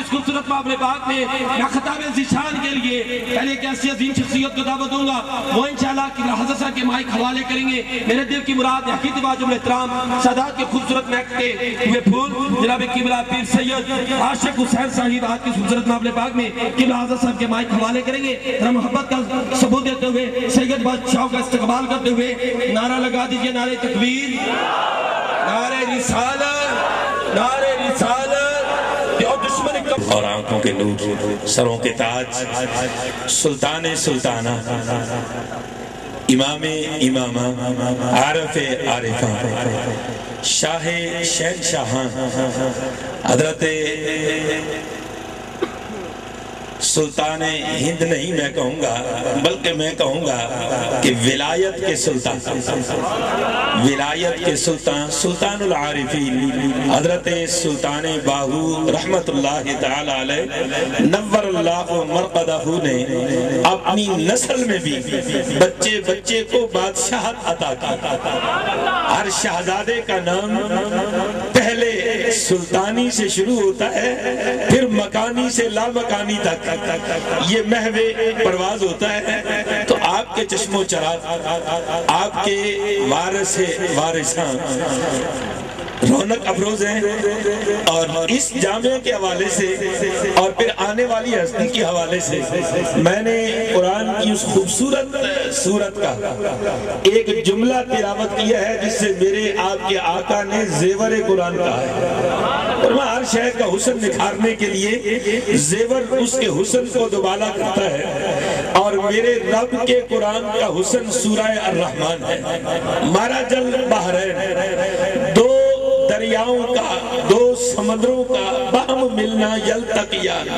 اس خوبصورت معاملے پاک میں میں خطاب ذیشان کے لیے پہلے ایک ایسی عظیم شخصیت کو دعوت دوں گا، وہ انشاءاللہ قبلہ حضرت صاحب کے مائک حوالے کریں گے۔ میرے دل کی مراد حقیقت واجب الاحترام سادات کے خوبصورت مہکتے ہوئے پھول جناب قبلہ پیر سید عاشق حسین صاحب آج کی خوبصورت معاملے پاک میں قبلہ حضرت صاحب کے مائک حوالے کریں گے۔ ذرا محبت کا ثبوت دیتے ہوئے سید بادشاہوں کا استقبال کرتے ہوئے نعرہ لگا دیجئے، نعرہ تکبیر، نعرہ رسالت، نعرہ رسالت اور آنکھوں کے نور، سروں کے تاج، سلطان سلطانہ، امام امامہ، عارف عارفہ، شاہ شہنشاہاں، حضرت سلطان ہند نہیں میں کہوں گا، بلکہ میں کہوں گا کہ ولایت کے سلطان، ولایت کے سلطان، سلطان العارفین حضرت سلطان باہو رحمت اللہ تعالی علیہ نور اللہ مرقدہ نے اپنی نسل میں بھی بچے بچے کو بادشاہت عطا کی۔ ہر شہزادے کا نام پہلے سلطانی سے شروع ہوتا ہے، پھر مکانی سے لامکانی تک یہ محو پرواز ہوتا ہے۔ تو آپ کے چشم و چراغ، آپ کے وارثاں رونق افروز ہیں، اور اس جامعہ کے حوالے سے اور پھر آنے والی ہستی کے حوالے سے میں نے قرآن کی اس خوبصورت سورت کا ایک جملہ تلاوت کیا ہے جس سے میرے آپ کے آقا نے زیور قرآن کہا ہے۔ اور میں ہر شے کا حسن نکھارنے کے لیے زیور اس کے حسن کو دوبالا کرتا ہے، اور میرے رب کے قرآن کا حسن سورہ الرحمن ہے۔ مرج البحرین، دو دریاؤں کا، دو سمندروں کا باہم ملنا یلتقیان۔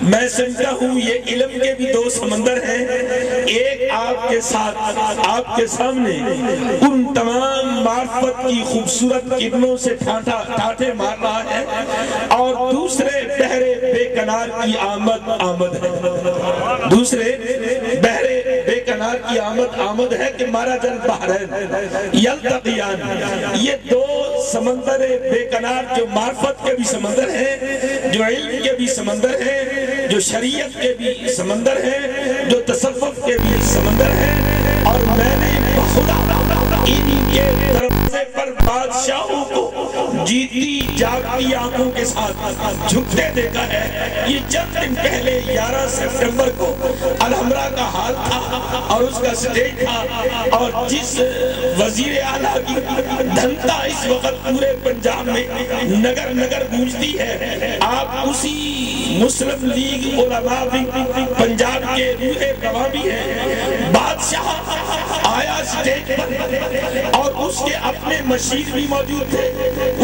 میں سمجھتا ہوں یہ علم کے بھی دو سمندر ہیں، ایک آپ کے ساتھ، آپ کے سامنے ان تمام معرفت کی خوبصورت کرنوں سے ٹھاٹھے مار رہا ہے، اور دوسرے بحر بے کنار کی آمد ہے، دوسرے بحر بے کنار کی آمد ہے کہ مرج البحرین یلتقیان۔ یہ دو سمندر بے کنار جو معرفت کے بھی سمندر ہیں، جو علم کے بھی سمندر ہیں، جو شریعت کے بھی سمندر ہیں، جو تصوف کے بھی سمندر ہیں، اور میں نے خدا ان کے دروازے پر بادشاہوں کو جیتی جاگتی آنکھوں کے ساتھ جھکتے دیکھا ہے۔ یہ چند دن پہلے 11 سپٹمبر کو الحمرہ کا حال تھا اور اس کا سٹیج تھا، اور جس وزیر اعلیٰ کی دھنتا اس وقت پورے پنجاب میں نگر نگر گونجتی ہے، آپ اسی مسلم لیگ علماء بھی پنجاب کے روح گواہ بھی ہیں۔ بادشاہ آیا سٹیج پر اور اس کے اپنے مشیر بھی موجود تھے،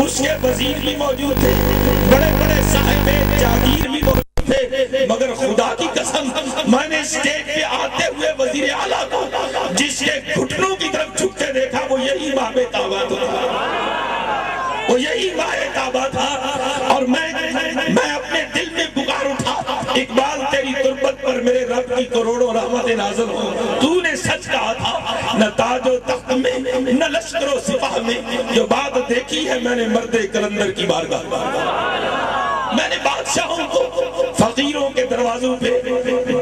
اس کے وزیر بھی موجود تھے، بڑے بڑے صاحب جاگیر بھی موجود تھے، مگر خدا کی قسم میں نے سٹیج پہ آتے ہوئے وزیر اعلیٰ کو جس کے گھٹنوں کی طرف جھکتے دیکھا وہ یہی ماہ تابہ تھا، وہ یہی ماہ تابہ تھا۔ اور میں اپنے دل میں پکار اٹھا، اقبال تیری تربت پر میرے رب کی کروڑوں رحمت نازل ہو، تو نے سچ کہا تھا، نہ تاج و تخت میں نہ لشکر و سپاہ میں، جو بات دیکھی ہے میں نے مرد کلندر کی بارگاہ۔ میں نے بادشاہوں کو فقیروں کے دروازوں پہ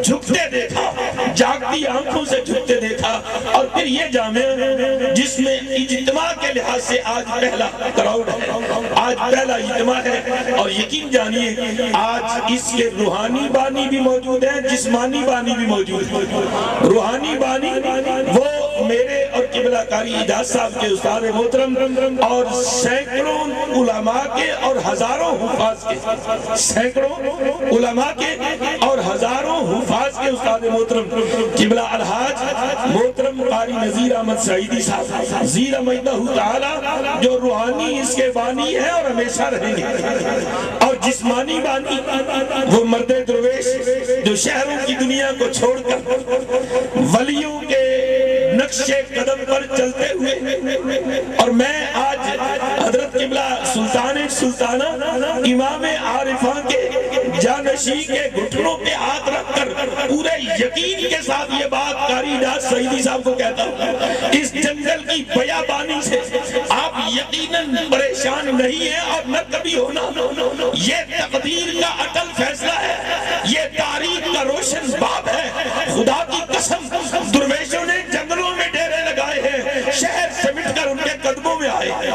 جھکتے دیکھا، جاگتی آنکھوں سے جھکتے دیکھا، اور پھر یہ جامعہ جس میں اجتماع کے لحاظ سے آج پہلا کراؤڈ ہے، آج پہلا اجتماع ہے، اور یقین جانیے آج اس کے روحانی بانی بھی موجود ہیں، جسمانی بانی بھی موجود ہیں۔ روحانی بانی وہ میرے اور قبلہ کاری اجاز صاحب کے استاد محترم اور سینکڑوں علماء کے اور ہزاروں حفاظ کے، سینکڑوں علماء کے اور ہزاروں حفاظ کے استاد محترم قبلہ الحاج محترم قاری نذیر احمد سعیدی صاحب زیر مجدہ تعالی، جو روحانی اس کے بانی ہے اور ہمیشہ رہیں گے، اور جسمانی بانی وہ مرد درویش جو شہروں کی دنیا کو چھوڑ کر ولیوں کے نقش قدم پر چلتے ہوئے، اور میں آج حضرت قبلہ سلطان سلطانہ امام عارفان کے جانشین کے گھٹنوں پہ ہاتھ رکھ کر پورے یقین کے ساتھ یہ بات قاری اجاز سعیدی صاحب کو کہتا ہوں، اس جنگل کی بیابانی سے آپ یقیناً پریشان نہیں ہیں اور نہ کبھی ہونا۔ یہ تقدیر کا اٹل فیصلہ ہے، یہ تاریخ کا روشن باب ہے۔ خدا کی قسم درویشوں نے جنگلوں میں ڈیرے لگائے ہیں، شہر سمٹ کر ان کے قدموں میں آئے ہیں۔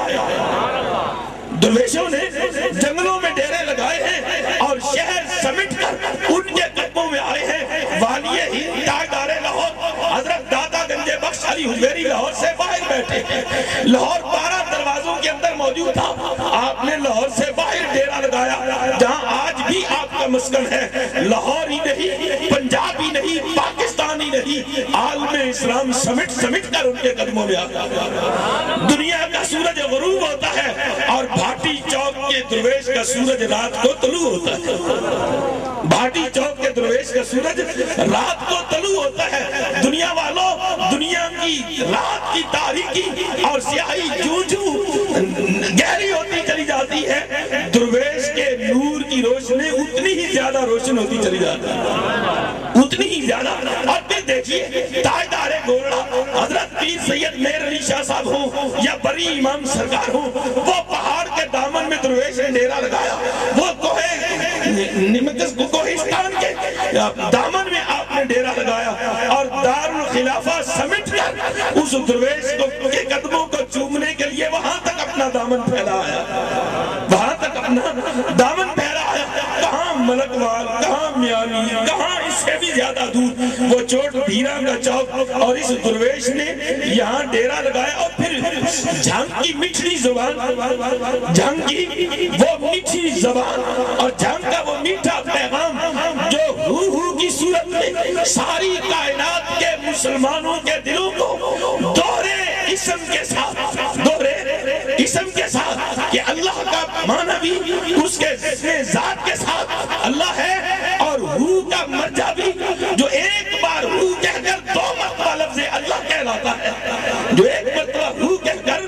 درویشوں نے جنگلوں میں ڈیرے لگائے ہیں اور شہر سمٹ کر ان کے قدموں میں آئے ہیں۔ والی ہند تاجدار لاہور حضرت داتا گنج بخش علی حجویری لاہور سے باہر بیٹھے ہیں۔ لاہور 12 دروازوں کے اندر موجود تھا، آپ نے لاہور سے باہر ڈیرا لگایا جہاں آج بھی آپ کا مسکن ہے۔ لاہور ہی نہیں، پنجاب ہی نہیں، پاکستان ہی نہیں، عالم اسلام سمٹ کر ان کے قدموں میں آتا ہے۔ دنیا کا سورج غروب ہوتا ہے اور بھاٹی چوک کے درویش کا سورج رات کو طلوع ہوتا ہے۔ بھاٹی چوک کے درویش کا سورج رات کو طلوع ہوتا ہے۔ دنیا والوں، دنیا کی رات کی تاریکی اور سیاہی جوں گہری ہوتی چلی جاتی ہے، درویش کے نور کی روشنی اتنی ہی زیادہ روشن ہوتی چلی جاتی ہے، اتنی ہی زیادہ۔ اور پھر دیکھیے تاجدار گولڑا حضرت پیر سید میر علی شاہ صاحب ہوں یا بری امام سرکار ہوں، وہ پہاڑ کے دامن میں درویش نے ڈیرا لگایا، وہ کوہستان کے دامن میں آپ نے ڈیرا لگایا اور دارالخلافہ سمٹ کر اس درویش کے قدموں کو چومنے کے لیے وہاں تک اپنا دامن پھیلایا، وہاں تک اپنا دامن پھیلایا۔ کہاں ملکوال، کہاں میانی، کہاں اس سے بھی زیادہ دور وہ چوٹ دھیرا کا چوک، اور اس درویش نے یہاں ڈیرا لگایا۔ اور پھر جھنگ کی میٹھی زبان، جھنگ کی وہ میٹھی زبان اور جھنگ کا وہ میٹھا پیغام جو ہو کی صورت میں ساری کائنات کے مسلمانوں کے دلوں کو دوہرے اسم کے ساتھ، دوہرے اسم کے ساتھ کہ اللہ کا معنی بھی اس کے ذات کے ساتھ اللہ ہے، اور ہو کا مرجع بھی جو ایک بار ہو کہہ کر 2 مرتبہ لفظ اللہ کہلاتا ہے، جو ایک مرتبہ ہو کہہ کر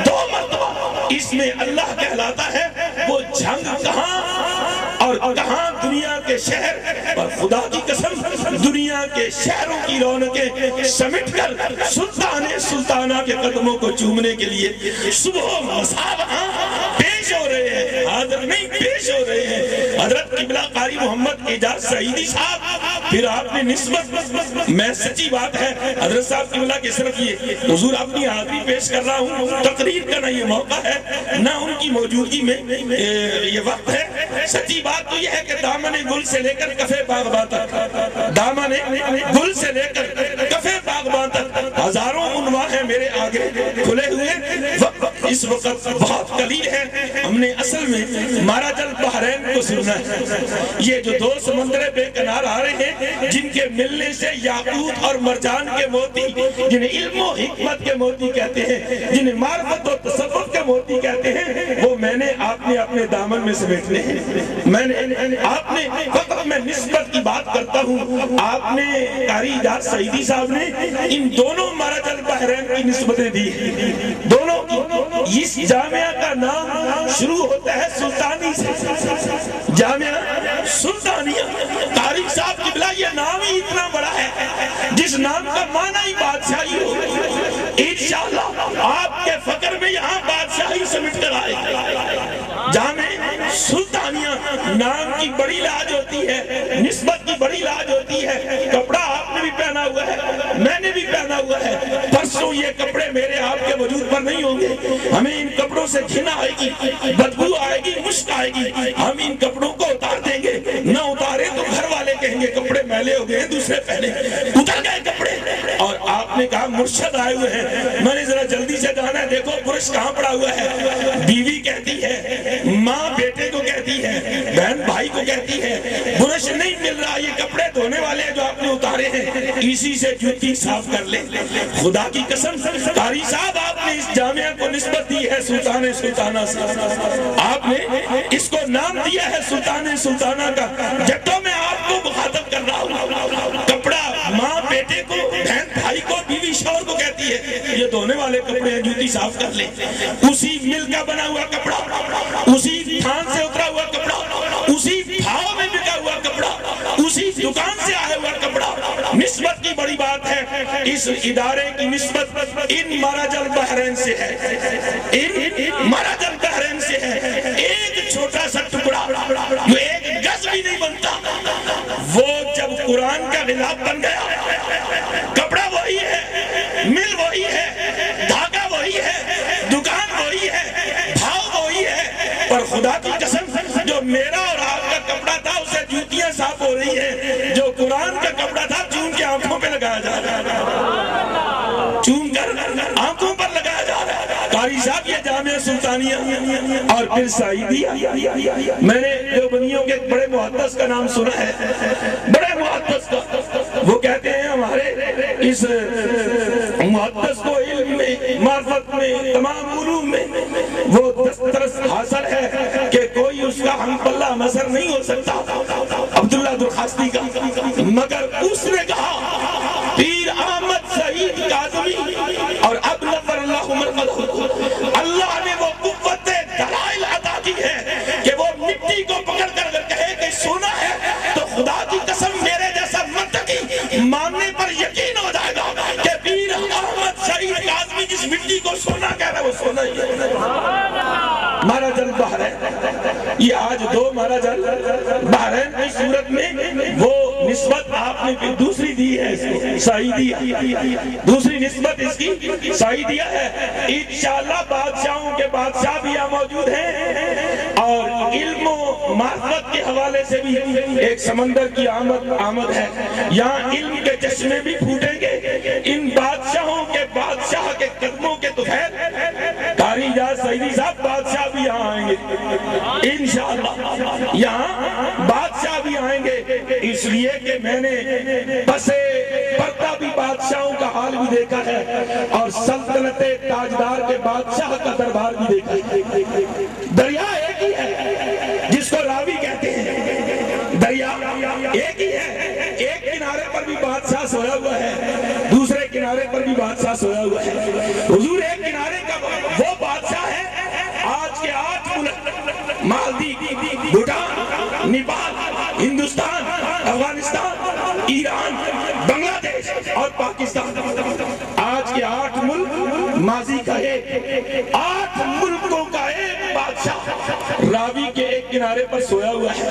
2 مرتبہ اس میں اللہ کہلاتا ہے، وہ جھنگ کہاں اور کہاں دنیا کے شہر، اور خدا کی قسم دنیا کے شہروں کی رونقیں سمٹ کر سلطان سلطانہ کے قدموں کو چومنے کے لیے صبح و مساء وہاں پیش ہو رہے ہیں، حاضر نہیں پیش ہو رہے ہیں۔ حضرت قبلہ قاری محمد اعجاز سعیدی صاحب، پھر آپ نے نسبت، میں سچی بات ہے حضرت صاحب قبلہ کے صرف یہ حضور اپنی حاضری پیش کر رہا ہوں، تقریر کا نہ یہ موقع ہے نہ ان کی موجودگی میں یہ وقت ہے۔ سچی بات تو یہ ہے کہ دامن گل سے لے کر کفے باغباں تک، دامن گل سے لے کر کفے باغباں تک ہزاروں عنوان ہیں میرے آگے کھلے ہوئے۔ اس وقت بہت قلیل ہے، ہم نے اصل میں ماراج البحرین کو سننا ہے۔ یہ جو 2 سمندر بے کنار آ رہے ہیں جن کے ملنے سے یاقوت اور مرجان کے موتی، جنہیں علم و حکمت کے موتی کہتے ہیں، جنہیں معرفت و تصوف کے موتی کہتے ہیں، وہ میں نے آپ نے اپنے دامن میں سمیٹنے ہیں۔ میں نے آپ نے فقط میں نسبت کی بات کرتا ہوں، آپ نے قاری اجاز سعیدی صاحب نے ان دونوں ماراج البحرین کی نسبتیں دی، دونوں کی۔ اس جامعہ کا نام شروع ہوتا ہے سلطانی سے، جامعہ سلطانیہ۔ قاری صاحب قبلہ یہ نام ہی اتنا بڑا ہے جس نام کا معنی ہی بادشاہی ہو، انشاءاللہ آپ کے فقر میں یہاں بادشاہی سمٹ کر آئے گا۔ جامعہ سلطانیہ نام کی بڑی لاج ہوتی ہے، نسبت کی بڑی لاج ہوتی ہے۔ کپڑا آپ نے بھی پہنا ہوا ہے، میں نے بھی پہنا ہوا ہے، پرسوں یہ کپڑے میرے آپ کے وجود پر نہیں ہوں گے، ہمیں ان کپڑوں سے گھن آئے گی، بدبو آئے گی، مشک آئے گی، ہم ان کپڑوں کو اتار دیں گے، نہ اتارے تو گھر والے کہیں گے کپڑے میلے ہو گئے دوسرے پہنے، اتر گئے کپڑے۔ اور آپ نے کہا مرشد آئے ہوئے ہیں، میں نے ذرا جلدی سے جانا ہے، دیکھو برش کہاں پڑا ہوا ہے۔ بیوی کہتی ہے، ماں بیٹے کو کہتی ہے، بہن بھائی کو کہتی ہے، برش نہیں مل رہا، یہ کپڑے دھونے والے جو آپ نے اتارے ہیں اسی سے جوتی صاف کر لے۔ خدا کی قسم قاری صاحب آپ نے اس جامعہ کو نسبت دی ہے سلطان سلطانہ سے، آپ نے اس کو نام دیا ہے سلطان سلطانہ کا۔ جٹوں میں آپ کو مخاطب کر رہا ہوں، کپڑا ماں بیٹے کو، بہن بھائی کو، بیوی شوہر کو کہتی ہے یہ دھونے والے کپڑے ہیں، جوتی صاف کر لے۔ اسی مل کا بنا ہوا کپڑا، اسی تھان سے اترا ہوا کپڑا، اسی بھاؤ میں بکا اسی دکان سے آیا ہوا کپڑا. نسبت کی بڑی بات ہے. اس ادارے کی نسبت ان مرج البحرین سے ہے, ان مرج البحرین سے ہے. ایک چھوٹا سا ٹکڑا جو ایک گز بھی نہیں بنتا, وہ جب قرآن کا غلاف بن گیا, کپڑا وہی ہے, مل وہی ہے, دھاگا وہی ہے, دکان وہی ہے, بھاؤ وہی ہے, پر خدا کی قسم جو میرا اور آپ کا کپڑا تھا اسے جوتیاں صاف ہو رہی ہیں, جو قرآن کا کپڑا تھا چون کے آنکھوں پہ لگایا جا رہا ہے, چون کر آنکھوں پر لگایا جا رہا ہے. قاری صاحب یہ جامعہ سلطانیہ اور پھر سعیدیہ, میں نے دیوبندیوں کے بڑے محدث کا نام سنا ہے, بڑے محدث کا, وہ کہتے ہیں ہمارے اس محدث کو علم میں, معرفت میں, تمام علوم میں وہ دسترس حاصل ہے کہ کوئی اس کا ہم پلہ مسر نہیں ہو سکتا عبداللہ درخاستی کا, مگر اس نے کہا پیر احمد سعید کاظمی اور اب نفر اللہ مرقدہ, اللہ نے وہ قوت دلائل عطا کی ہے کہ وہ مٹی کو پکڑ کر کہے کہ سونا ہے تو خدا کی قسم میرے جیسا منطقی ماننے پر یقین ہو جائے گا کہ پیر احمد سعید کاظمی جس مٹی کو سونا کہہ رہا ہے وہ سونا ہی ہے. مہاراج البحرین, یہ آج دو مہاراج البحرین کی صورت میں وہ نسبت آپ نے دوسری دی ہے اس کو سعیدیہ, دوسری نسبت اس کی سعیدیہ ہے. انشاءاللہ بادشاہوں کے بادشاہ بھی یہاں موجود ہیں اور علم و معرفت کے حوالے سے بھی ایک سمندر کی آمد ہے. یہاں علم کے چشمے بھی پھوٹیں گے, ان بادشاہوں کے بادشاہ کے قدموں کے طفیل قاری اجاز سعیدی صاحب بادشاہ بھی یہاں آئیں گے انشاءاللہ, یہاں بادشاہ بھی آئیں گے. اس لیے کہ میں نے پسے پردہ بھی بادشاہوں کا حال بھی دیکھا ہے اور سلطنت تاجدار کے بادشاہ کا دربار بھی دیکھا ہے. دریا ایک ہی ہے جس کو راوی کہتے ہیں, دریا ایک ہی ہے, ایک کنارے پر بھی بادشاہ سویا ہوا ہے, دوسرے کنارے پر بھی بادشاہ سویا ہوا ہے. حضور ایک کنارے کا وہ بادشاہ ہے آج کے 8 ملک, مالدیپ, بھوٹان, نیپال, ہندوستان, افغانستان, ایران, بنگلہ دیش اور پاکستان. آج کے 8 ملک, ماضی کا ایک, 8 ملکوں کا ایک بادشاہ راوی کے ایک کنارے پر سویا ہوا ہے.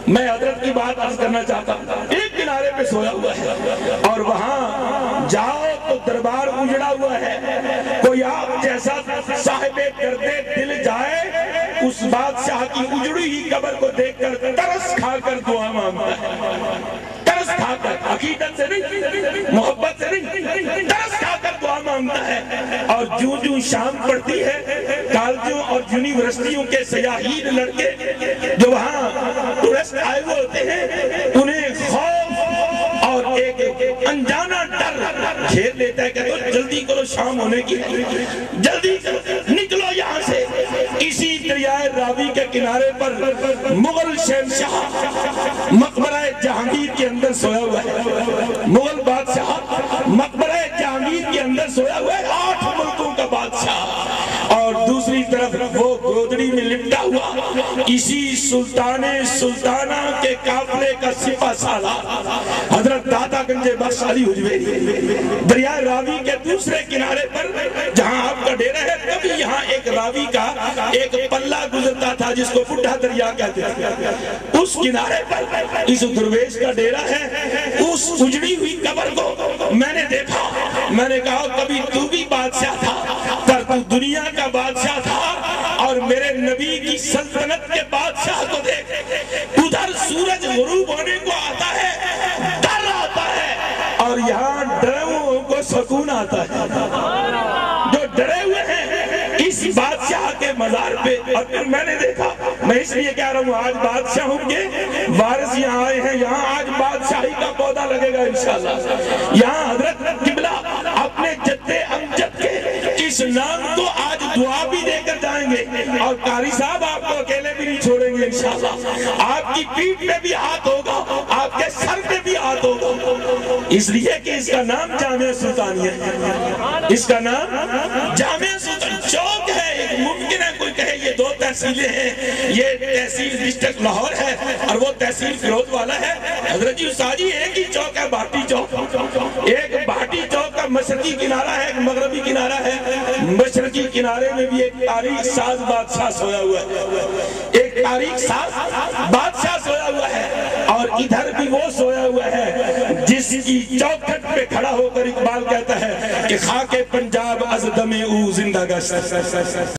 میں حضرت کی بات عرض کرنا چاہتا ہوں, ایک کنارے پہ سویا ہوا ہے اور وہاں جاؤ تو دربار اجڑا ہوا ہے. کوئی آپ جیسا صاحب گردے دل جائے اس بادشاہ کی اجڑی ہوئی قبر کو دیکھ کر ترس کھا کر دعا مانگتا ہے, ترس کھا کر, عقیدت سے نہیں, محبت سے نہیں, ترس کھا کر دعا مانگتا ہے. اور جو شام پڑتی ہے, کالجوں اور یونیورسٹیوں کے سیاحین لڑکے جو وہاں ٹورسٹ آئے ہوئے ہوتے ہیں, انہیں خوف اور ایک انجانا ڈر گھیر لیتا ہے کہ تو جلدی کرو, شام ہونے کی, جلدی نکلو یہاں سے. اسی دریائے راوی کے کنارے پر مغل شہنشاہ مقبرہ جہانگیر کے اندر سویا ہوا ہے, مغل بادشاہ مقبرہ جہانگیر کے اندر سویا ہوا ہے, 8 ملکوں کا بادشاہ. اور دوسری طرف وہ گودڑی میں لپٹا ہوا اسی سلطانہ کے قافلے کا سپہ سالار حضرت داتا گنج بخش علی حجویری. دریائے راوی کے دوسرے کنارے پر جہاں آپ کا ڈیرہ ہے, کبھی یہاں ایک راوی کا ایک پلہ گزرتا تھا جس کو بڈھا دریا کہتے تھے. اس کنارے پر اس درویش کا ڈیرہ ہے. اس اجڑی ہوئی قبر کو میں نے دیکھا, میں نے کہا کبھی تو بھی بادشاہ تھا, پر تو دنیا کا بادشاہ تھا اور میرے نبی کی سلطنت کے بادشاہ کو دیکھ, ادھر سورج غروب ہونے کو آتا ہے, ڈر آتا ہے, اور یہاں ڈرے ہوئے کو سکون آتا ہے. جو ڈرے ہوئے ہیں اس بادشاہ کے مزار پہ, اور پھر میں نے دیکھا, میں اس لیے کہہ رہا ہوں آج بادشاہوں کے وارث یہاں آئے ہیں, یہاں آج بادشاہی کا پودا لگے گا انشاءاللہ. یہاں حضرت قبلہ اپنے جد امجد کے اس نام کو آج دعا بھی دے کر جائیں گے, اور قاری صاحب آپ کو اکیلے بھی نہیں چھوڑیں گے انشاءاللہ. آپ کی پیٹھ پہ بھی ہاتھ ہوگا, آپ کے سر پہ بھی ہاتھ ہوگا, اس لیے کہ اس کا نام جامعہ سلطانیہ ہے, اس کا نام جامعہ سلطانیہ. چوک ہے ایک ممکن ہے کوئی کہے یہ 2 تحصیلیں ہیں، یہ تحصیل ڈسٹرکٹ لاہور ہے اور وہ تحصیل فیروز والا ہے۔ حضرت جی استاد جی ایک ہی چوک ہے بھاٹی چوک، ایک بھاٹی چوک کا مشرقی کنارہ ہے، ایک مغربی کنارہ ہے۔ مشرقی کنارے میں بھی ایک تاریخ ساز بادشاہ سویا ہوا ہے، ایک تاریخ ساز بادشاہ سویا ہوا ہے، اور ادھر بھی وہ سویا ہوا ہے جس کی چوکھٹ پہ کھڑا ہو کر اقبال کہتا ہے کہ خاک پنجاب از دم او زندہ گشت۔